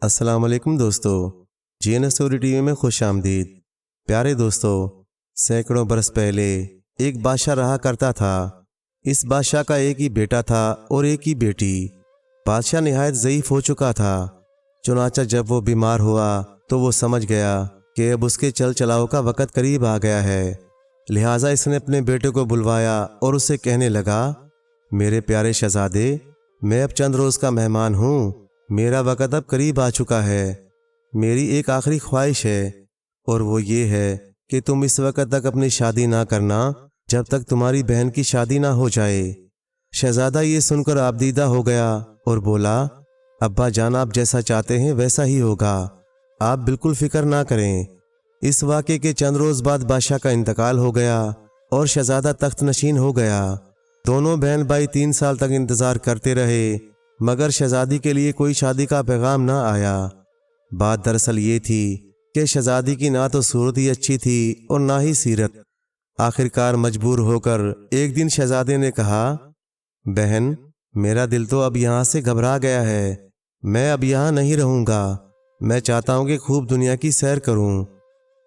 السلام علیکم دوستو، G N S story T V میں خوش آمدید۔ پیارے دوستو، سینکڑوں برس پہلے ایک بادشاہ رہا کرتا تھا۔ اس بادشاہ کا ایک ہی بیٹا تھا اور ایک ہی بیٹی۔ بادشاہ نہایت ضعیف ہو چکا تھا، چنانچہ جب وہ بیمار ہوا تو وہ سمجھ گیا کہ اب اس کے چل چلاؤ کا وقت قریب آ گیا ہے۔ لہٰذا اس نے اپنے بیٹے کو بلوایا اور اسے کہنے لگا، میرے پیارے شہزادے، میں اب چند روز کا مہمان ہوں، میرا وقت اب قریب آ چکا ہے۔ میری ایک آخری خواہش ہے، اور وہ یہ ہے کہ تم اس وقت تک اپنی شادی نہ کرنا جب تک تمہاری بہن کی شادی نہ ہو جائے۔ شہزادہ یہ سن کر آبدیدہ ہو گیا اور بولا، ابا جان، آپ جیسا چاہتے ہیں ویسا ہی ہوگا، آپ بالکل فکر نہ کریں۔ اس واقعے کے چند روز بعد بادشاہ کا انتقال ہو گیا اور شہزادہ تخت نشین ہو گیا۔ دونوں بہن بھائی 3 سال تک انتظار کرتے رہے، مگر شہزادی کے لیے کوئی شادی کا پیغام نہ آیا۔ بات دراصل یہ تھی کہ شہزادی کی نہ تو صورت ہی اچھی تھی اور نہ ہی سیرت۔ آخرکار مجبور ہو کر ایک دن شہزادے نے کہا، بہن، میرا دل تو اب یہاں سے گھبرا گیا ہے، میں اب یہاں نہیں رہوں گا، میں چاہتا ہوں کہ خوب دنیا کی سیر کروں۔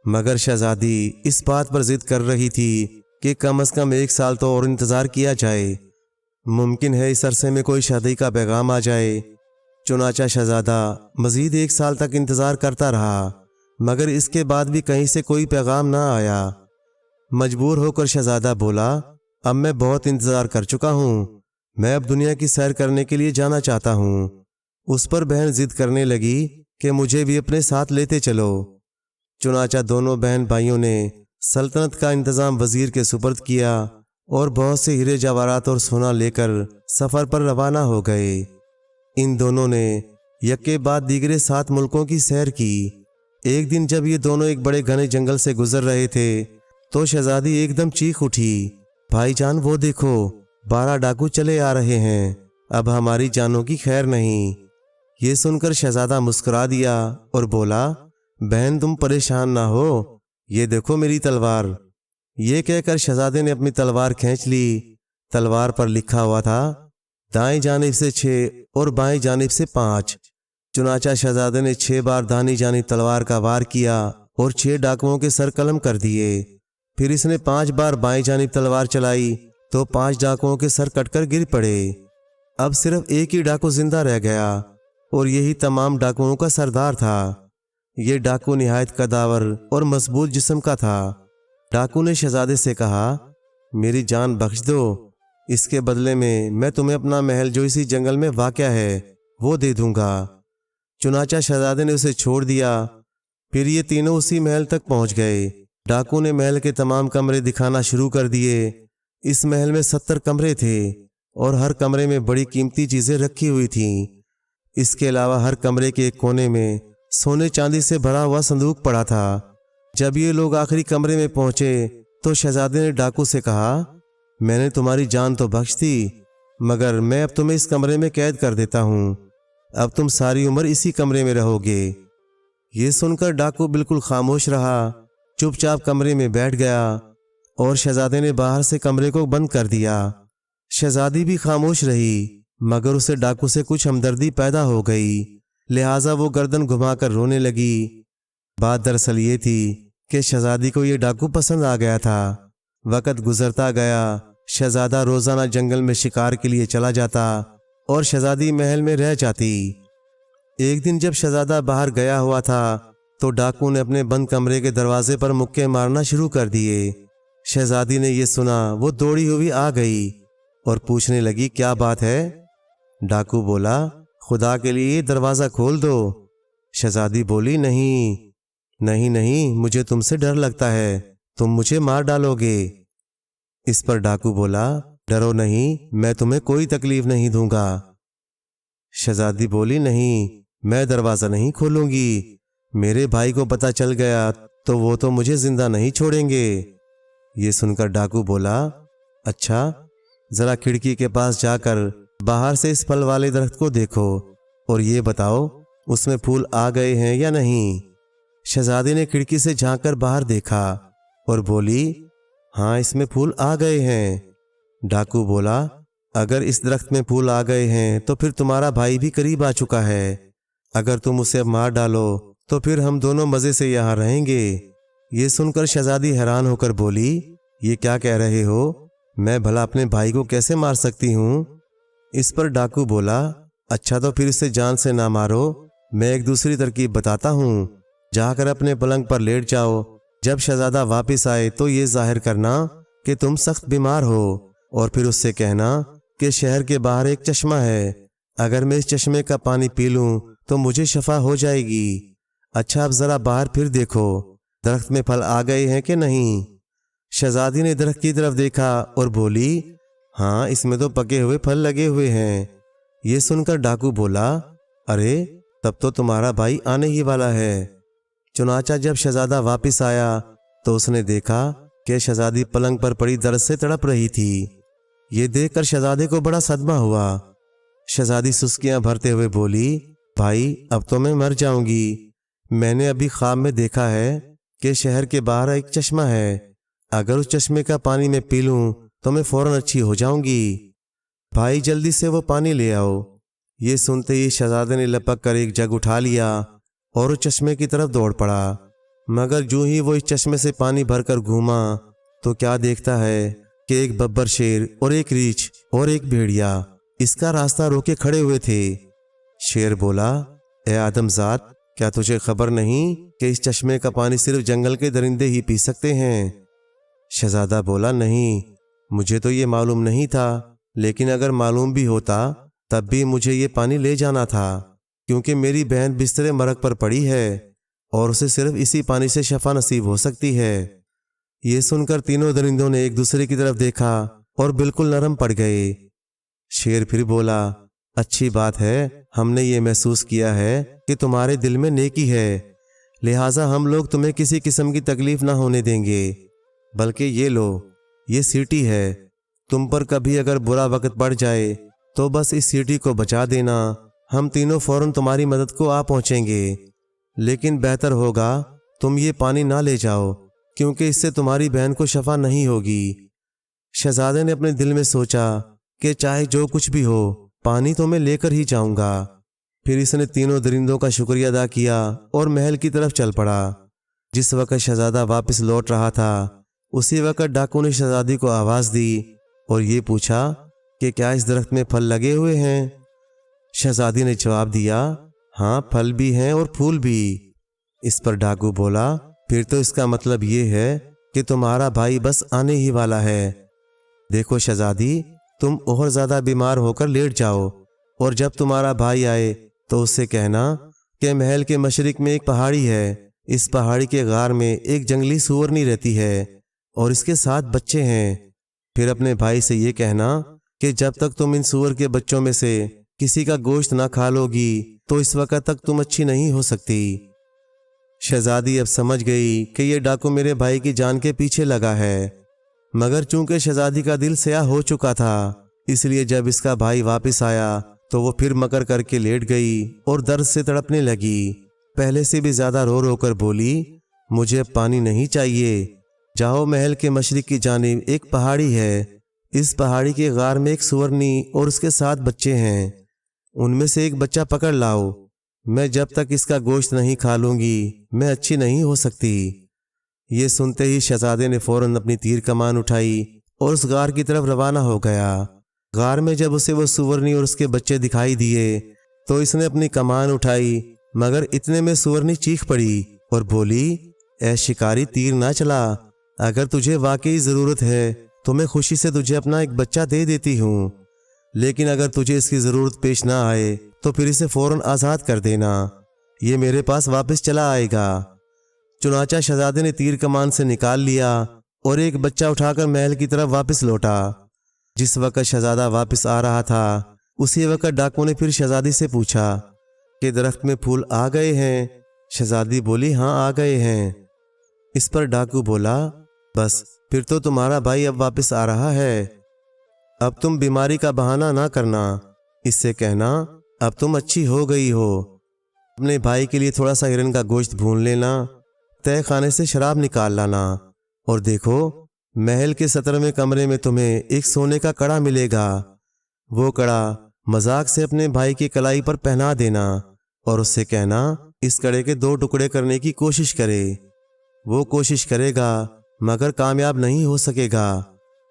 مگر شہزادی اس بات پر ضد کر رہی تھی کہ کم از کم 1 سال تو اور انتظار کیا جائے، ممکن ہے اس عرصے میں کوئی شادی کا پیغام آ جائے۔ چنانچہ شہزادہ مزید 1 سال تک انتظار کرتا رہا، مگر اس کے بعد بھی کہیں سے کوئی پیغام نہ آیا۔ مجبور ہو کر شہزادہ بولا، اب میں بہت انتظار کر چکا ہوں، میں اب دنیا کی سیر کرنے کے لیے جانا چاہتا ہوں۔ اس پر بہن ضد کرنے لگی کہ مجھے بھی اپنے ساتھ لیتے چلو۔ چنانچہ دونوں بہن بھائیوں نے سلطنت کا انتظام وزیر کے سپرد کیا اور بہت سے ہیرے جواہرات اور سونا لے کر سفر پر روانہ ہو گئے۔ ان دونوں نے یکے بعد دیگرے 7 ملکوں کی سیر کی۔ ایک دن جب یہ دونوں ایک بڑے گھنے جنگل سے گزر رہے تھے تو شہزادی ایک دم چیخ اٹھی، بھائی جان، وہ دیکھو، 12 ڈاکو چلے آ رہے ہیں، اب ہماری جانوں کی خیر نہیں۔ یہ سن کر شہزادہ مسکرا دیا اور بولا، بہن تم پریشان نہ ہو، یہ دیکھو میری تلوار۔ یہ کہہ کر شہزادے نے اپنی تلوار کھینچ لی۔ تلوار پر لکھا ہوا تھا، دائیں جانب سے 6 اور بائیں جانب سے 5۔ چنانچہ شہزادے نے 6 بار دائیں جانب تلوار کا وار کیا اور 6 ڈاکوؤں کے سر قلم کر دیے۔ پھر اس نے 5 بار بائیں جانب تلوار چلائی تو 5 ڈاکوؤں کے سر کٹ کر گر پڑے۔ اب صرف ایک ہی ڈاکو زندہ رہ گیا اور یہی تمام ڈاکوؤں کا سردار تھا۔ یہ ڈاکو نہایت قداور اور مضبوط جسم کا تھا۔ ڈاکو نے شہزادے سے کہا، میری جان بخش دو، اس کے بدلے میں تمہیں اپنا محل جو اسی جنگل میں واقع ہے وہ دے دوں گا۔ چنانچہ شہزادے نے اسے چھوڑ دیا۔ پھر یہ تینوں اسی محل تک پہنچ گئے۔ ڈاکو نے محل کے تمام کمرے دکھانا شروع کر دیے۔ اس محل میں 70 کمرے تھے اور ہر کمرے میں بڑی قیمتی چیزیں رکھی ہوئی تھیں۔ اس کے علاوہ ہر کمرے کے ایک کونے میں سونے چاندی سے بھرا ہوا صندوق پڑا تھا۔ جب یہ لوگ آخری کمرے میں پہنچے تو شہزادے نے ڈاکو سے کہا، میں نے تمہاری جان تو بخش دی، مگر میں اب تمہیں اس کمرے میں قید کر دیتا ہوں، اب تم ساری عمر اسی کمرے میں رہو گے۔ یہ سن کر ڈاکو بالکل خاموش رہا، چپ چاپ کمرے میں بیٹھ گیا اور شہزادے نے باہر سے کمرے کو بند کر دیا۔ شہزادی بھی خاموش رہی، مگر اسے ڈاکو سے کچھ ہمدردی پیدا ہو گئی، لہٰذا وہ گردن گھما کر رونے لگی۔ بات دراصل یہ تھی کہ شہزادی کو یہ ڈاکو پسند آ گیا تھا۔ وقت گزرتا گیا، شہزادہ روزانہ جنگل میں شکار کے لیے چلا جاتا اور شہزادی محل میں رہ جاتی۔ ایک دن جب شہزادہ باہر گیا ہوا تھا تو ڈاکو نے اپنے بند کمرے کے دروازے پر مکے مارنا شروع کر دیے۔ شہزادی نے یہ سنا، وہ دوڑی ہوئی آ گئی اور پوچھنے لگی، کیا بات ہے؟ ڈاکو بولا، خدا کے لیے دروازہ کھول دو۔ شہزادی بولی، نہیں، مجھے تم سے ڈر لگتا ہے، تم مجھے مار ڈالو گے۔ اس پر ڈاکو بولا، ڈرو نہیں، میں تمہیں کوئی تکلیف نہیں دوں گا۔ شہزادی بولی، نہیں، میں دروازہ نہیں کھولوں گی، میرے بھائی کو پتہ چل گیا تو وہ تو مجھے زندہ نہیں چھوڑیں گے۔ یہ سن کر ڈاکو بولا، اچھا، ذرا کھڑکی کے پاس جا کر باہر سے اس پھل والے درخت کو دیکھو اور یہ بتاؤ اس میں پھول آ گئے ہیں یا نہیں۔ شہزادی نے کھڑکی سے جھانک کر باہر دیکھا اور بولی، ہاں، اس میں پھول آ گئے ہیں۔ ڈاکو بولا، اگر اس درخت میں پھول آ گئے ہیں تو پھر تمہارا بھائی بھی قریب آ چکا ہے، اگر تم اسے اب مار ڈالو تو پھر ہم دونوں مزے سے یہاں رہیں گے۔ یہ سن کر شہزادی حیران ہو کر بولی، یہ کیا کہہ رہے ہو؟ میں بھلا اپنے بھائی کو کیسے مار سکتی ہوں؟ اس پر ڈاکو بولا، اچھا تو پھر اسے جان سے نہ مارو، میں ایک دوسری ترکیب بتاتا ہوں۔ جا کر اپنے پلنگ پر لیٹ جاؤ، جب شہزادہ واپس آئے تو یہ ظاہر کرنا کہ تم سخت بیمار ہو، اور پھر اس سے کہنا کہ شہر کے باہر ایک چشمہ ہے، اگر میں اس چشمے کا پانی پی لوں تو مجھے شفا ہو جائے گی۔ اچھا اب ذرا باہر پھر دیکھو، درخت میں پھل آ گئے ہیں کہ نہیں؟ شہزادی نے درخت کی طرف دیکھا اور بولی، ہاں اس میں تو پکے ہوئے پھل لگے ہوئے ہیں۔ یہ سن کر ڈاکو بولا، ارے تب تو تمہارا بھائی آنے ہی والا ہے۔ چنانچہ جب شہزادہ واپس آیا تو اس نے دیکھا کہ شہزادی پلنگ پر پڑی درد سے تڑپ رہی تھی۔ یہ دیکھ کر شہزادے کو بڑا صدمہ ہوا۔ شہزادی سسکیاں بھرتے ہوئے بولی، بھائی اب تو میں مر جاؤں گی، میں نے ابھی خواب میں دیکھا ہے کہ شہر کے باہر ایک چشمہ ہے، اگر اس چشمے کا پانی میں پی لوں تو میں فوراً اچھی ہو جاؤں گی، بھائی جلدی سے وہ پانی لے آؤ۔ یہ سنتے ہی شہزادے نے لپک کر ایک جگ اٹھا لیا اور اس چشمے کی طرف دوڑ پڑا، مگر جو ہی وہ اس چشمے سے پانی بھر کر گھوما تو کیا دیکھتا ہے کہ ایک ببر شیر اور ایک ریچھ اور ایک بھیڑیا اس کا راستہ روکے کھڑے ہوئے تھے۔ شیر بولا، اے آدم ذات، کیا تجھے خبر نہیں کہ اس چشمے کا پانی صرف جنگل کے درندے ہی پی سکتے ہیں؟ شہزادہ بولا، نہیں، مجھے تو یہ معلوم نہیں تھا، لیکن اگر معلوم بھی ہوتا تب بھی مجھے یہ پانی لے جانا تھا، کیونکہ میری بہن بستر مرگ پر پڑی ہے اور اسے صرف اسی پانی سے شفا نصیب ہو سکتی ہے۔ یہ سن کر تینوں درندوں نے ایک دوسرے کی طرف دیکھا اور بالکل نرم پڑ گئے۔ شیر پھر بولا، اچھی بات ہے، ہم نے یہ محسوس کیا ہے کہ تمہارے دل میں نیکی ہے، لہٰذا ہم لوگ تمہیں کسی قسم کی تکلیف نہ ہونے دیں گے، بلکہ یہ لو، یہ سیٹی ہے، تم پر کبھی اگر برا وقت پڑ جائے تو بس اس سیٹی کو بچا دینا، ہم تینوں فوراً تمہاری مدد کو آ پہنچیں گے، لیکن بہتر ہوگا تم یہ پانی نہ لے جاؤ، کیونکہ اس سے تمہاری بہن کو شفا نہیں ہوگی۔ شہزادے نے اپنے دل میں سوچا کہ چاہے جو کچھ بھی ہو، پانی تو میں لے کر ہی جاؤں گا۔ پھر اس نے تینوں درندوں کا شکریہ ادا کیا اور محل کی طرف چل پڑا۔ جس وقت شہزادہ واپس لوٹ رہا تھا اسی وقت ڈاکو نے شہزادی کو آواز دی اور یہ پوچھا کہ کیا اس درخت میں پھل لگے ہوئے ہیں؟ شہزادی نے جواب دیا، ہاں پھل بھی ہیں اور پھول بھی۔ اس پر ڈاکو بولا، پھر تو اس کا مطلب یہ ہے کہ تمہارا بھائی بس آنے ہی والا ہے۔ دیکھو شہزادی، تم اور زیادہ بیمار ہو کر لیٹ جاؤ، اور جب تمہارا بھائی آئے تو اس سے کہنا کہ محل کے مشرق میں ایک پہاڑی ہے، اس پہاڑی کے غار میں ایک جنگلی سورنی رہتی ہے اور اس کے 7 بچے ہیں۔ پھر اپنے بھائی سے یہ کہنا کہ جب تک تم ان سور کے بچوں میں سے کسی کا گوشت نہ کھا لو گی تو اس وقت تک تم اچھی نہیں ہو سکتی۔ شہزادی اب سمجھ گئی کہ یہ ڈاکو میرے بھائی کی جان کے پیچھے لگا ہے، مگر چونکہ شہزادی کا دل سیاہ ہو چکا تھا، اس لیے جب اس کا بھائی واپس آیا تو وہ پھر مکر کر کے لیٹ گئی اور درد سے تڑپنے لگی، پہلے سے بھی زیادہ رو رو کر بولی، مجھے اب پانی نہیں چاہیے، جاؤ محل کے مشرق کی جانب ایک پہاڑی ہے، اس پہاڑی کے غار میں ایک سورنی اور اس کے 7 بچے ہیں، ان میں سے ایک بچہ پکڑ لاؤ، میں جب تک اس کا گوشت نہیں کھا لوں گی میں اچھی نہیں ہو سکتی۔ یہ سنتے ہی شہزادے نے فوراً اپنی تیر کمان اٹھائی اور اس غار کی طرف روانہ ہو گیا۔ غار میں جب اسے وہ سورنی اور اس کے بچے دکھائی دیے تو اس نے اپنی کمان اٹھائی، مگر اتنے میں سورنی چیخ پڑی اور بولی، اے شکاری، تیر نہ چلا، اگر تجھے واقعی ضرورت ہے تو میں خوشی سے تجھے اپنا ایک بچہ دے دیتی ہوں، لیکن اگر تجھے اس کی ضرورت پیش نہ آئے تو پھر اسے فوراً آزاد کر دینا، یہ میرے پاس واپس چلا آئے گا۔ چنانچہ شہزادے نے تیر کمان سے نکال لیا اور ایک بچہ اٹھا کر محل کی طرف واپس لوٹا۔ جس وقت شہزادہ واپس آ رہا تھا اسی وقت ڈاکو نے پھر شہزادی سے پوچھا کہ درخت میں پھول آ گئے ہیں؟ شہزادی بولی، ہاں آ گئے ہیں۔ اس پر ڈاکو بولا، بس پھر تو تمہارا بھائی اب واپس آ رہا ہے، اب تم بیماری کا بہانہ نہ کرنا، اس سے کہنا اب تم اچھی ہو گئی ہو، اپنے بھائی کے لیے تھوڑا سا ہرن کا گوشت بھون لینا، تہہ خانے سے شراب نکال لانا، اور دیکھو محل کے 17ویں کمرے میں تمہیں ایک سونے کا کڑا ملے گا، وہ کڑا مذاق سے اپنے بھائی کی کلائی پر پہنا دینا اور اس سے کہنا اس کڑے کے 2 ٹکڑے کرنے کی کوشش کرے۔ وہ کوشش کرے گا مگر کامیاب نہیں ہو سکے گا،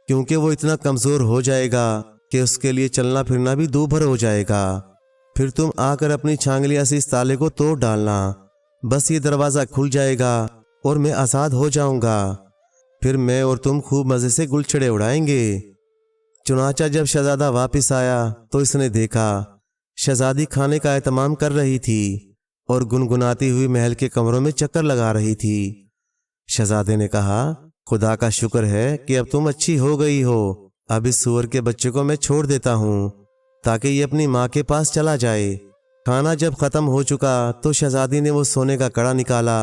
کیونکہ وہ اتنا کمزور ہو جائے گا کہ اس کے لیے چلنا پھرنا بھی دوبھر ہو جائے گا۔ پھر تم آ کر اپنی چھانگلیاں سے اس تالے کو توڑ ڈالنا، بس یہ دروازہ کھل جائے گا اور میں آزاد ہو جاؤں گا۔ پھر میں اور تم خوب مزے سے گلچھڑے اڑائیں گے۔ چنانچہ جب شہزادہ واپس آیا تو اس نے دیکھا شہزادی کھانے کا اہتمام کر رہی تھی اور گنگناتی ہوئی محل کے کمروں میں چکر لگا رہی تھی۔ شہزادے نے کہا، خدا کا شکر ہے کہ اب تم اچھی ہو گئی ہو۔ اب اس سور کے بچے کو میں چھوڑ دیتا ہوں تاکہ یہ اپنی ماں کے پاس چلا جائے۔ کھانا جب ختم ہو چکا تو شہزادی نے وہ سونے کا کڑا نکالا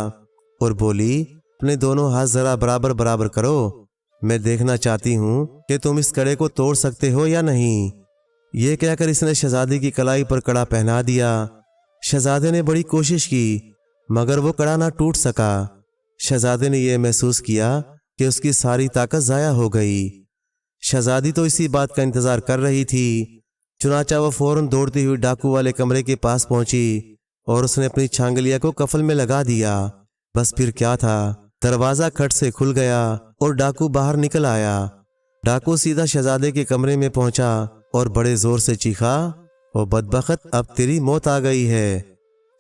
اور بولی، اپنے دونوں ہاتھ ذرا برابر برابر کرو، میں دیکھنا چاہتی ہوں کہ تم اس کڑے کو توڑ سکتے ہو یا نہیں۔ یہ کہہ کر اس نے شہزادی کی کلائی پر کڑا پہنا دیا۔ شہزادے نے بڑی کوشش کی مگر وہ کڑا نہ ٹوٹ سکا۔ شہزادے نے یہ محسوس کیا کہ اس کی ساری طاقت ضائع ہو گئی۔ شہزادی تو اسی بات کا انتظار کر رہی تھی۔ چنانچہ وہ فوراً دوڑتی ہوئی ڈاکو والے کمرے کے پاس پہنچی اور اس نے اپنی چھانگلیا کو کفل میں لگا دیا۔ بس پھر کیا تھا، دروازہ کھٹ سے کھل گیا اور ڈاکو باہر نکل آیا۔ ڈاکو سیدھا شہزادے کے کمرے میں پہنچا اور بڑے زور سے چیخا، او بدبخت، اب تیری موت آ گئی ہے۔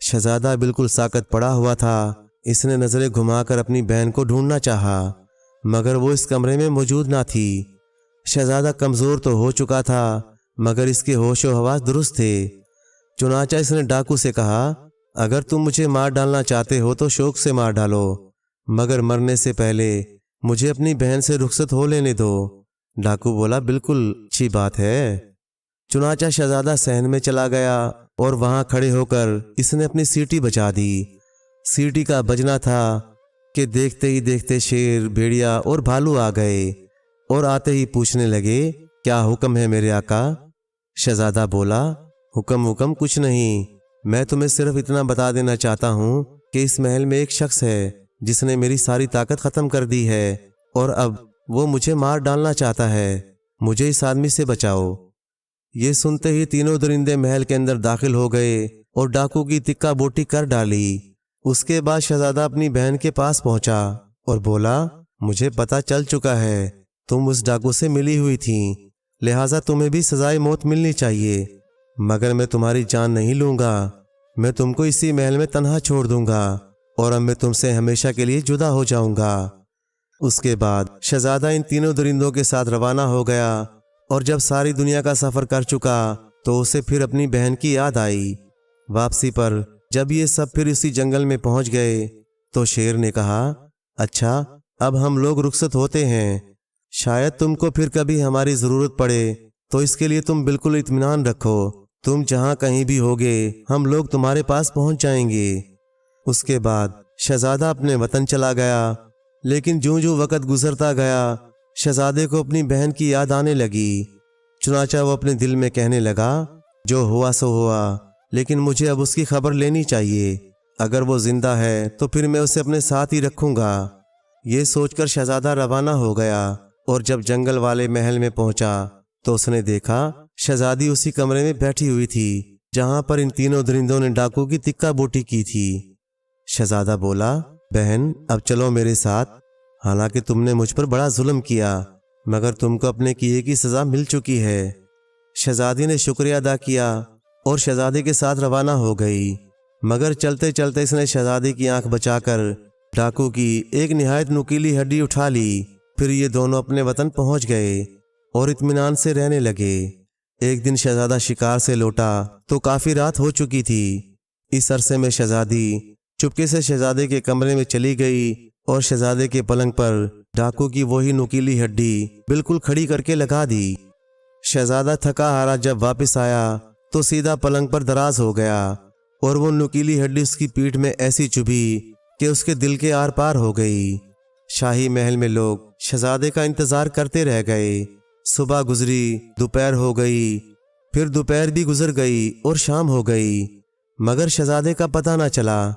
شہزادہ بالکل ساکت پڑا ہوا تھا۔ اس نے نظریں گھما کر اپنی بہن کو ڈھونڈنا چاہا مگر وہ اس کمرے میں موجود نہ تھی۔ شہزادہ کمزور تو ہو چکا تھا مگر اس کے ہوش و حواس درست تھے۔ چنانچہ اس نے ڈاکو سے کہا، اگر تم مجھے مار ڈالنا چاہتے ہو تو شوق سے مار ڈالو، مگر مرنے سے پہلے مجھے اپنی بہن سے رخصت ہو لینے دو۔ ڈاکو بولا، بالکل اچھی بات ہے۔ چنانچہ شہزادہ صحن میں چلا گیا اور وہاں کھڑے ہو کر اس نے اپنی سیٹی بجا دی۔ سیٹی کا بجنا تھا کہ دیکھتے ہی دیکھتے شیر، بھیڑیا اور بھالو آ گئے اور آتے ہی پوچھنے لگے، کیا حکم ہے میرے آقا؟ شہزادہ بولا، حکم کچھ نہیں، میں تمہیں صرف اتنا بتا دینا چاہتا ہوں کہ اس محل میں ایک شخص ہے جس نے میری ساری طاقت ختم کر دی ہے اور اب وہ مجھے مار ڈالنا چاہتا ہے، مجھے اس آدمی سے بچاؤ۔ یہ سنتے ہی تینوں درندے محل کے اندر داخل ہو گئے اور ڈاکو کی تکا بوٹی کر ڈالی۔ اس کے بعد شہزادہ اپنی بہن کے پاس پہنچا اور بولا، مجھے پتہ چل چکا ہے تم اس ڈاکو سے ملی ہوئی تھیں، لہٰذا تمہیں بھی سزائے موت ملنی چاہیے، مگر میں تمہاری جان نہیں لوں گا، میں تم کو اسی محل میں تنہا چھوڑ دوں گا اور اب میں تم سے ہمیشہ کے لیے جدا ہو جاؤں گا۔ اس کے بعد شہزادہ ان تینوں درندوں کے ساتھ روانہ ہو گیا اور جب ساری دنیا کا سفر کر چکا تو اسے پھر اپنی بہن کی یاد آئی۔ واپسی پر جب یہ سب پھر اسی جنگل میں پہنچ گئے تو شیر نے کہا، اچھا اب ہم لوگ رخصت ہوتے ہیں، شاید تم کو پھر کبھی ہماری ضرورت پڑے تو اس کے لیے تم بالکل اطمینان رکھو، تم جہاں کہیں بھی ہوگے ہم لوگ تمہارے پاس پہنچ جائیں گے۔ اس کے بعد شہزادہ اپنے وطن چلا گیا، لیکن جوں جوں وقت گزرتا گیا شہزادے کو اپنی بہن کی یاد آنے لگی۔ چنانچہ وہ اپنے دل میں کہنے لگا، جو ہوا سو ہوا، لیکن مجھے اب اس کی خبر لینی چاہیے، اگر وہ زندہ ہے تو پھر میں اسے اپنے ساتھ ہی رکھوں گا۔ یہ سوچ کر شہزادہ روانہ ہو گیا اور جب جنگل والے محل میں پہنچا تو اس نے دیکھا شہزادی اسی کمرے میں بیٹھی ہوئی تھی جہاں پر ان تینوں درندوں نے ڈاکو کی تکا بوٹی کی تھی۔ شہزادہ بولا، بہن اب چلو میرے ساتھ، حالانکہ تم نے مجھ پر بڑا ظلم کیا مگر تم کو اپنے کیے کی سزا مل چکی ہے۔ شہزادی نے شکریہ ادا کیا اور شہزادے کے ساتھ روانہ ہو گئی، مگر چلتے چلتے اس نے شہزادی کی آنکھ بچا کر ڈاکو کی ایک نہایت نکیلی ہڈی اٹھا لی۔ پھر یہ دونوں اپنے وطن پہنچ گئے اور اطمینان سے رہنے لگے۔ ایک دن شہزادہ شکار سے لوٹا تو کافی رات ہو چکی تھی۔ اس عرصے میں شہزادی چپکے سے شہزادے کے کمرے میں چلی گئی اور شہزادے کے پلنگ پر ڈاکو کی وہی نکیلی ہڈی بالکل کھڑی کر کے لگا دی۔ شہزادہ تھکا ہارا جب واپس آیا تو سیدھا پلنگ پر دراز ہو گیا اور وہ نکیلی ہڈی اس کی پیٹھ میں ایسی چبھی کہ اس کے دل کے آر پار ہو گئی۔ شاہی محل میں لوگ شہزادے کا انتظار کرتے رہ گئے۔ صبح گزری، دوپہر ہو گئی، پھر دوپہر بھی گزر گئی اور شام ہو گئی، مگر شہزادے کا پتہ نہ چلا۔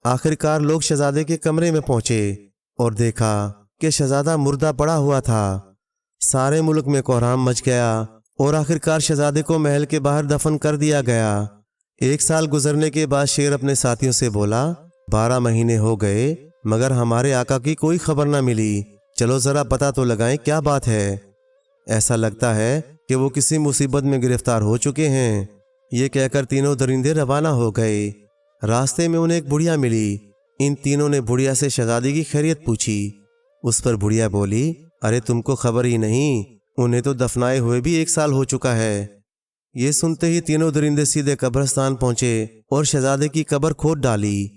آخرکار لوگ شہزادے کے کمرے میں پہنچے اور دیکھا کہ شہزادہ مردہ پڑا ہوا تھا۔ سارے ملک میں کوہرام مچ گیا اور آخرکار شہزادے کو محل کے باہر دفن کر دیا گیا۔ 1 سال گزرنے کے بعد شیر اپنے ساتھیوں سے بولا، 12 مہینے ہو گئے مگر ہمارے آقا کی کوئی خبر نہ ملی، چلو ذرا پتہ تو لگائیں کیا بات ہے۔ ایسا لگتا ہے کہ وہ کسی مصیبت میں گرفتار ہو چکے ہیں۔ یہ کہہ کر تینوں درندے روانہ ہو گئے۔ راستے میں انہیں ایک بڑھیا ملی۔ ان تینوں نے بڑھیا سے شہزادی کی خیریت پوچھی۔ اس پر بڑھیا بولی، ارے تم کو خبر ہی نہیں، انہیں تو دفنائے ہوئے بھی 1 سال ہو چکا ہے۔ یہ سنتے ہی تینوں درندے سیدھے قبرستان پہنچے اور شہزادے کی قبر کھود ڈالی۔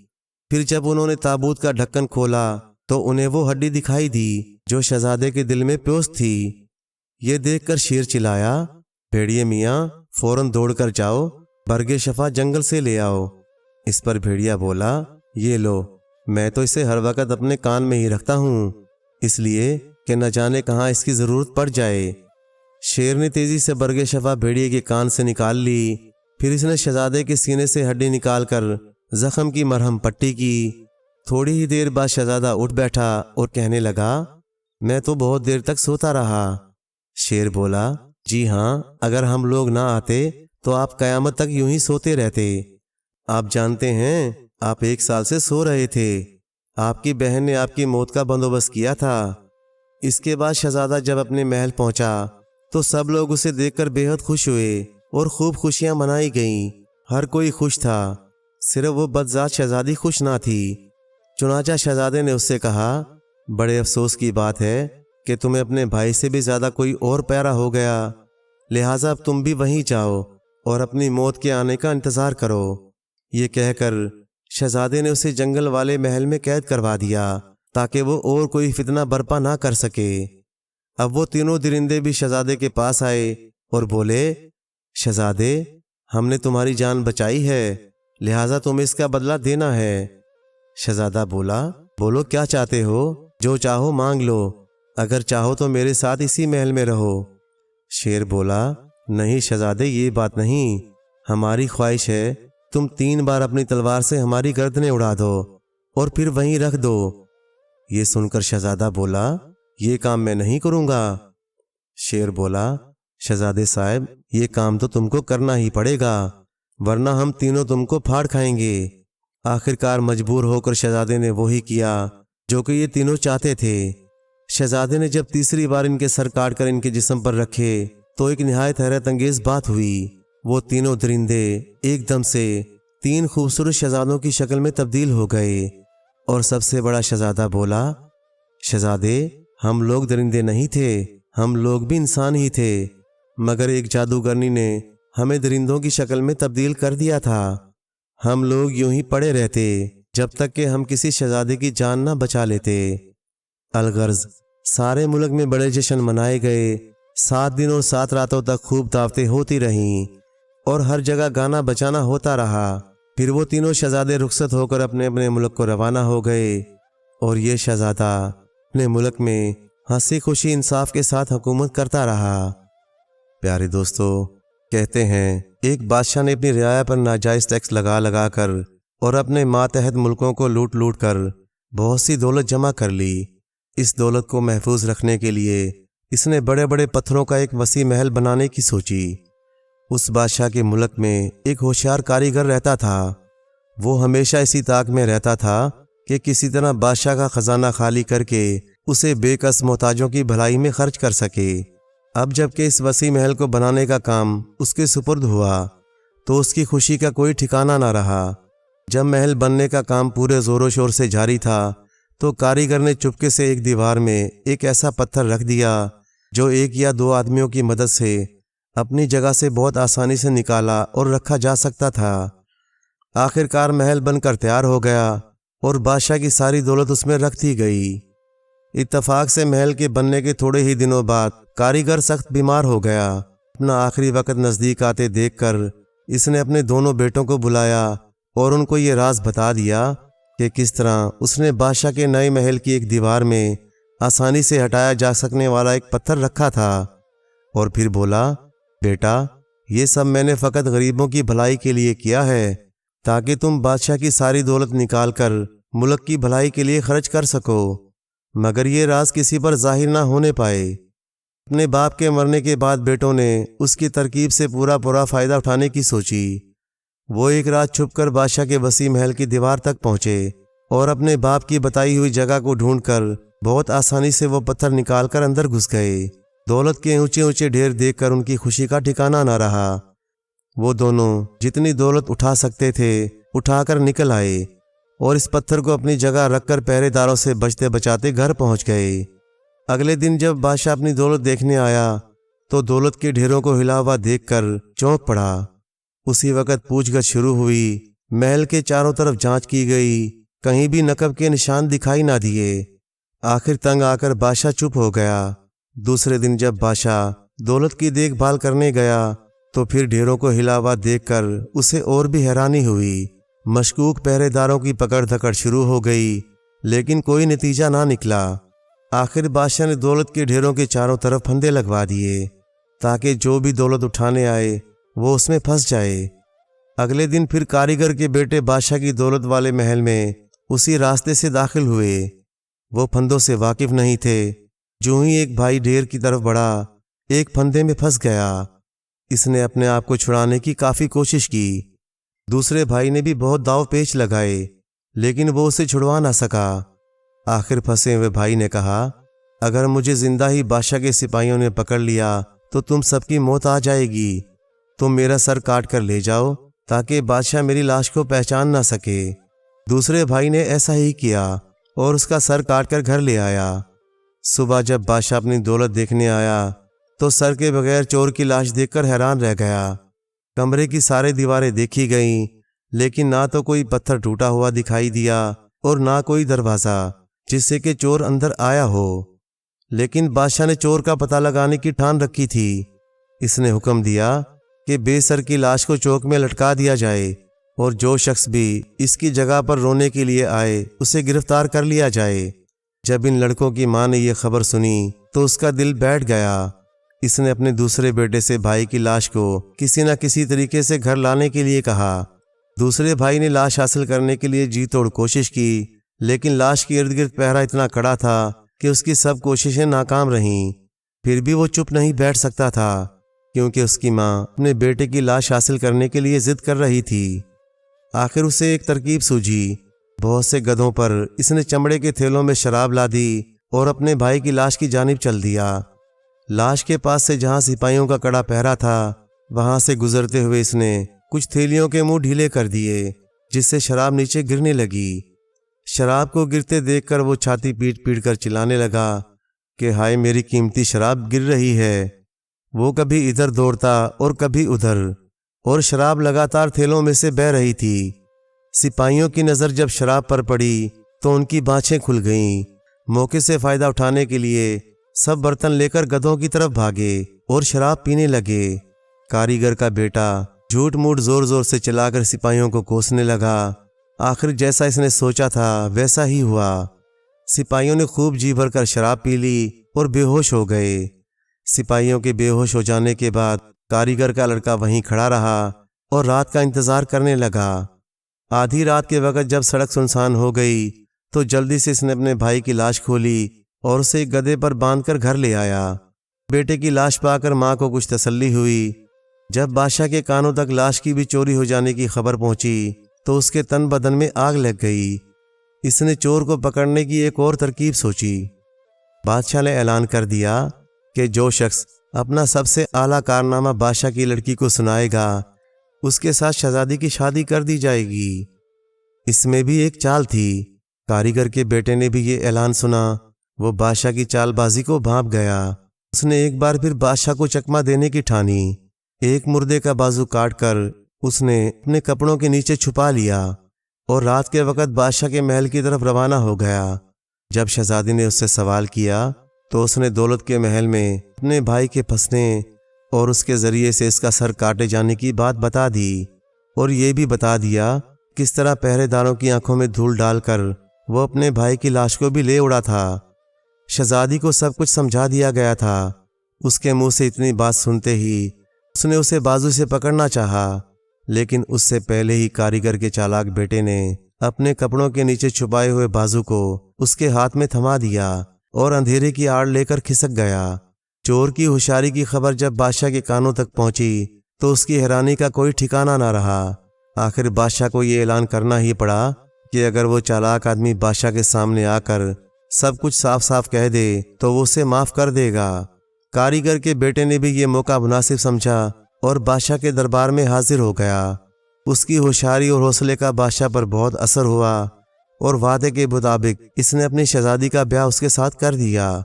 پھر جب انہوں نے تابوت کا ڈھکن کھولا تو انہیں وہ ہڈی دکھائی دی جو شہزادے کے دل میں پیوست تھی۔ یہ دیکھ کر شیر چلایا، بھیڑیے میاں فوراً دوڑ کر جاؤ، برگ شفا جنگل سے لے آؤ۔ اس پر بھیڑیا بولا، یہ لو، میں تو اسے ہر وقت اپنے کان میں ہی رکھتا ہوں، اس لیے کہ نہ جانے کہاں اس کی ضرورت پڑ جائے۔ شیر نے تیزی سے برگ شفا بھیڑیے کے کان سے نکال لی۔ پھر اس نے شہزادے کے سینے سے ہڈی نکال کر زخم کی مرہم پٹی کی۔ تھوڑی ہی دیر بعد شہزادہ اٹھ بیٹھا اور کہنے لگا، میں تو بہت دیر تک سوتا رہا۔ شیر بولا، جی ہاں، اگر ہم لوگ نہ آتے تو آپ قیامت تک یوں ہی سوتے رہتے۔ آپ جانتے ہیں آپ 1 سال سے سو رہے تھے، آپ کی بہن نے آپ کی موت کا بندوبست کیا تھا۔ اس کے بعد شہزادہ جب اپنے محل پہنچا تو سب لوگ اسے دیکھ کر بے حد خوش ہوئے اور خوب خوشیاں منائی گئیں۔ ہر کوئی خوش تھا، صرف وہ بدذات شہزادی خوش نہ تھی۔ چنانچہ شہزادے نے اس سے کہا، بڑے افسوس کی بات ہے کہ تمہیں اپنے بھائی سے بھی زیادہ کوئی اور پیارا ہو گیا، لہٰذا اب تم بھی وہیں جاؤ اور اپنی موت کے آنے کا انتظار کرو۔ یہ کہہ کر شہزادے نے اسے جنگل والے محل میں قید کروا دیا تاکہ وہ اور کوئی فتنہ برپا نہ کر سکے۔ اب وہ تینوں درندے بھی شہزادے کے پاس آئے اور بولے، شہزادے، ہم نے تمہاری جان بچائی ہے، لہٰذا تمہیں اس کا بدلہ دینا ہے۔ شہزادہ بولا، بولو کیا چاہتے ہو، جو چاہو مانگ لو، اگر چاہو تو میرے ساتھ اسی محل میں رہو۔ شیر بولا، نہیں شہزادے، یہ بات نہیں، ہماری خواہش ہے تم 3 بار اپنی تلوار سے ہماری گردنیں اڑا دو اور پھر وہیں رکھ دو۔ یہ سن کر شہزادہ بولا، یہ کام میں نہیں کروں گا۔ شیر بولا، شہزادے صاحب، یہ کام تو تم کو کرنا ہی پڑے گا، ورنہ ہم تینوں تم کو پھاڑ کھائیں گے۔ آخرکار مجبور ہو کر شہزادے نے وہی کیا جو کہ یہ تینوں چاہتے تھے۔ شہزادے نے جب تیسری بار ان کے سر کاٹ کر ان کے جسم پر رکھے تو ایک نہایت حیرت انگیز بات ہوئی۔ وہ تینوں درندے ایک دم سے 3 خوبصورت شہزادوں کی شکل میں تبدیل ہو گئے، اور سب سے بڑا شہزادہ بولا، شہزادے، ہم لوگ درندے نہیں تھے، ہم لوگ بھی انسان ہی تھے، مگر ایک جادوگرنی نے ہمیں درندوں کی شکل میں تبدیل کر دیا تھا۔ ہم لوگ یوں ہی پڑے رہتے جب تک کہ ہم کسی شہزادے کی جان نہ بچا لیتے۔ الغرض سارے ملک میں بڑے جشن منائے گئے، 7 دن اور 7 راتوں تک خوب دعوتیں ہوتی رہیں اور ہر جگہ گانا بجانا ہوتا رہا۔ پھر وہ تینوں شہزادے رخصت ہو کر اپنے اپنے ملک کو روانہ ہو گئے، اور یہ شہزادہ اپنے ملک میں ہنسی خوشی انصاف کے ساتھ حکومت کرتا رہا۔ پیارے دوستو، کہتے ہیں ایک بادشاہ نے اپنی رعایا پر ناجائز ٹیکس لگا لگا کر اور اپنے ماتحت ملکوں کو لوٹ لوٹ کر بہت سی دولت جمع کر لی۔ اس دولت کو محفوظ رکھنے کے لیے اس نے بڑے بڑے پتھروں کا ایک وسیع محل بنانے کی سوچی۔ اس بادشاہ کے ملک میں ایک ہوشیار کاریگر رہتا تھا۔ وہ ہمیشہ اسی طاق میں رہتا تھا کہ کسی طرح بادشاہ کا خزانہ خالی کر کے اسے بے کس محتاجوں کی بھلائی میں خرچ کر سکے۔ اب جب کہ اس وسیع محل کو بنانے کا کام اس کے سپرد ہوا تو اس کی خوشی کا کوئی ٹھکانہ نہ رہا۔ جب محل بننے کا کام پورے زور و شور سے جاری تھا تو کاریگر نے چپکے سے ایک دیوار میں ایک ایسا پتھر رکھ دیا جو 1 یا 2 آدمیوں کی مدد سے اپنی جگہ سے بہت آسانی سے نکالا اور رکھا جا سکتا تھا۔ آخرکار محل بن کر تیار ہو گیا اور بادشاہ کی ساری دولت اس میں رکھ دی گئی۔ اتفاق سے محل کے بننے کے تھوڑے ہی دنوں بعد کاریگر سخت بیمار ہو گیا۔ اپنا آخری وقت نزدیک آتے دیکھ کر اس نے اپنے دونوں بیٹوں کو بلایا اور ان کو یہ راز بتا دیا کہ کس طرح اس نے بادشاہ کے نئے محل کی ایک دیوار میں آسانی سے ہٹایا جا سکنے والا ایک پتھر رکھا تھا، اور پھر بولا، بیٹا، یہ سب میں نے فقط غریبوں کی بھلائی کے لیے کیا ہے تاکہ تم بادشاہ کی ساری دولت نکال کر ملک کی بھلائی کے لیے خرچ کر سکو، مگر یہ راز کسی پر ظاہر نہ ہونے پائے۔ اپنے باپ کے مرنے کے بعد بیٹوں نے اس کی ترکیب سے پورا فائدہ اٹھانے کی سوچی۔ وہ ایک رات چھپ کر بادشاہ کے وسیع محل کی دیوار تک پہنچے اور اپنے باپ کی بتائی ہوئی جگہ کو ڈھونڈ کر بہت آسانی سے وہ پتھر نکال کر اندر گھس گئے۔ دولت کے اونچے اونچے ڈھیر دیکھ کر ان کی خوشی کا ٹھکانہ نہ رہا۔ وہ دونوں جتنی دولت اٹھا سکتے تھے اٹھا کر نکل آئے اور اس پتھر کو اپنی جگہ رکھ کر پہرے داروں سے بچتے بچاتے گھر پہنچ گئے۔ اگلے دن جب بادشاہ اپنی دولت دیکھنے آیا تو دولت کے ڈھیروں کو ہلا ہوا دیکھ کر چونک پڑا۔ اسی وقت پوچھ گچھ شروع ہوئی۔ محل کے چاروں طرف جانچ کی گئی، کہیں بھی نقب کے نشان دکھائی نہ دیے۔ آخر تنگ آ کر بادشاہ چپ ہو گیا۔ دوسرے دن جب بادشاہ دولت کی دیکھ بھال کرنے گیا تو پھر ڈھیروں کو ہلا ہوا دیکھ کر اسے اور بھی حیرانی ہوئی۔ مشکوک پہرے داروں کی پکڑ دھکڑ شروع ہو گئی، لیکن کوئی نتیجہ نہ نکلا۔ آخر بادشاہ نے دولت کے ڈھیروں کے چاروں طرف پھندے لگوا دیے تاکہ جو بھی دولت اٹھانے آئے وہ اس میں پھنس جائے۔ اگلے دن پھر کاریگر کے بیٹے بادشاہ کی دولت والے محل میں اسی راستے سے داخل ہوئے۔ وہ پھندوں سے واقف نہیں تھے۔ جو ہی ایک بھائی ڈھیر کی طرف بڑھا، ایک پھندے میں پھنس گیا۔ اس نے اپنے آپ کو چھڑانے کی کافی کوشش کی۔ دوسرے بھائی نے بھی بہت داؤ پیچ لگائے، لیکن وہ اسے چھڑوا نہ سکا۔ آخر پھنسے ہوئے بھائی نے کہا، اگر مجھے زندہ ہی بادشاہ کے سپاہیوں نے پکڑ لیا تو تم سب کی موت آ جائے گی۔ تم میرا سر کاٹ کر لے جاؤ تاکہ بادشاہ میری لاش کو پہچان نہ سکے۔ دوسرے بھائی نے ایسا ہی کیا اور اس کا سر کاٹ کر گھر لے آیا۔ صبح جب بادشاہ اپنی دولت دیکھنے آیا تو سر کے بغیر چور کی لاش دیکھ کر حیران رہ گیا۔ کمرے کی سارے دیواریں دیکھی گئیں، لیکن نہ تو کوئی پتھر ٹوٹا ہوا دکھائی دیا اور نہ کوئی دروازہ جس سے کہ چور اندر آیا ہو۔ لیکن بادشاہ نے چور کا پتہ لگانے کی ٹھان رکھی تھی۔ اس نے حکم دیا کہ بے سر کی لاش کو چوک میں لٹکا دیا جائے اور جو شخص بھی اس کی جگہ پر رونے کے لیے آئے اسے گرفتار کر لیا جائے۔ جب ان لڑکوں کی ماں نے یہ خبر سنی تو اس کا دل بیٹھ گیا۔ اس نے اپنے دوسرے بیٹے سے بھائی کی لاش کو کسی نہ کسی طریقے سے گھر لانے کے لیے کہا۔ دوسرے بھائی نے لاش حاصل کرنے کے لیے جی توڑ کوشش کی، لیکن لاش کے ارد گرد پہرا اتنا کڑا تھا کہ اس کی سب کوششیں ناکام رہیں۔ پھر بھی وہ چپ نہیں بیٹھ سکتا تھا، کیونکہ اس کی ماں اپنے بیٹے کی لاش حاصل کرنے کے لیے ضد کر رہی تھی۔ آخر اسے ایک ترکیب سوجھی۔ بہت سے گدھوں پر اس نے چمڑے کے تھیلوں میں شراب لا دی اور اپنے بھائی کی لاش کی جانب چل دیا۔ لاش کے پاس سے جہاں سپاہیوں کا کڑا پہرا تھا وہاں سے گزرتے ہوئے اس نے کچھ تھیلیوں کے منہ ڈھیلے کر دیے، جس سے شراب نیچے گرنے لگی۔ شراب کو گرتے دیکھ کر وہ چھاتی پیٹ پیٹ کر چلانے لگا کہ ہائے میری قیمتی شراب گر رہی ہے۔ وہ کبھی ادھر دوڑتا اور کبھی ادھر، اور شراب لگاتار تھیلوں میں سے بہہ رہی تھی۔ سپاہیوں کی نظر جب شراب پر پڑی تو ان کی بانچیں کھل گئیں۔ موقع سے فائدہ اٹھانے کے لیے سب برتن لے کر گدھوں کی طرف بھاگے اور شراب پینے لگے۔ کاریگر کا بیٹا جھوٹ موٹ زور زور سے چلا کر سپاہیوں کو کوسنے لگا۔ آخر جیسا اس نے سوچا تھا ویسا ہی ہوا۔ سپاہیوں نے خوب جی بھر کر شراب پی لی اور بے ہوش ہو گئے۔ سپاہیوں کے بے ہوش ہو جانے کے بعد کاریگر کا لڑکا وہیں کھڑا رہا اور رات کا انتظار کرنے لگا۔ آدھی رات کے وقت جب سڑک سنسان ہو گئی تو جلدی سے اس نے اپنے بھائی کی لاش کھولی اور اسے ایک گدھے پر باندھ کر گھر لے آیا۔ بیٹے کی لاش پا کر ماں کو کچھ تسلی ہوئی۔ جب بادشاہ کے کانوں تک لاش کی بھی چوری ہو جانے کی خبر پہنچی تو اس کے تن بدن میں آگ لگ گئی۔ اس نے چور کو پکڑنے کی ایک اور ترکیب سوچی۔ بادشاہ نے اعلان کر دیا کہ جو شخص اپنا سب سے اعلیٰ کارنامہ بادشاہ کی لڑکی کو سنائے گا اس کے ساتھ شہزادی کی شادی کر دی جائے گی۔ اس میں بھی ایک چال تھی۔ کاریگر کے بیٹے نے بھی یہ اعلان سنا۔ وہ بادشاہ کی چال بازی کو بھانپ گیا۔ اس نے ایک بار پھر بادشاہ کو چکمہ دینے کی ٹھانی۔ ایک مردے کا بازو کاٹ کر اس نے اپنے کپڑوں کے نیچے چھپا لیا اور رات کے وقت بادشاہ کے محل کی طرف روانہ ہو گیا۔ جب شہزادی نے اس سے سوال کیا تو اس نے دولت کے محل میں اپنے بھائی کے پھنسنے اور اس کے ذریعے سے اس کا سر کاٹے جانے کی بات بتا دی، اور یہ بھی بتا دیا کس طرح پہرے داروں کی آنکھوں میں دھول ڈال کر وہ اپنے بھائی کی لاش کو بھی لے اڑا تھا۔ شہزادی کو سب کچھ سمجھا دیا گیا تھا۔ اس کے منہ سے اتنی بات سنتے ہی اس نے اسے بازو سے پکڑنا چاہا، لیکن اس سے پہلے ہی کاریگر کے چالاک بیٹے نے اپنے کپڑوں کے نیچے چھپائے ہوئے بازو کو اس کے ہاتھ میں تھما دیا اور اندھیرے کی آڑ لے کر کھسک گیا۔ چور کی ہوشیاری کی خبر جب بادشاہ کے کانوں تک پہنچی تو اس کی حیرانی کا کوئی ٹھکانہ نہ رہا۔ آخر بادشاہ کو یہ اعلان کرنا ہی پڑا کہ اگر وہ چالاک آدمی بادشاہ کے سامنے آ کر سب کچھ صاف صاف کہہ دے تو وہ اسے معاف کر دے گا۔ کاریگر کے بیٹے نے بھی یہ موقع مناسب سمجھا اور بادشاہ کے دربار میں حاضر ہو گیا۔ اس کی ہوشیاری اور حوصلے کا بادشاہ پر بہت اثر ہوا اور وعدے کے مطابق اس نے اپنی شہزادی کا بیاہ اس کے ساتھ کر دیا۔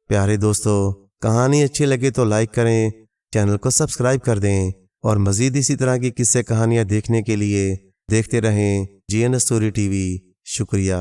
پیارے دوستو، کہانی اچھی لگے تو لائک کریں، چینل کو سبسکرائب کر دیں اور مزید اسی طرح کی قصے کہانیاں دیکھنے کے لیے دیکھتے رہیں GN اسٹوری TV۔ شکریہ۔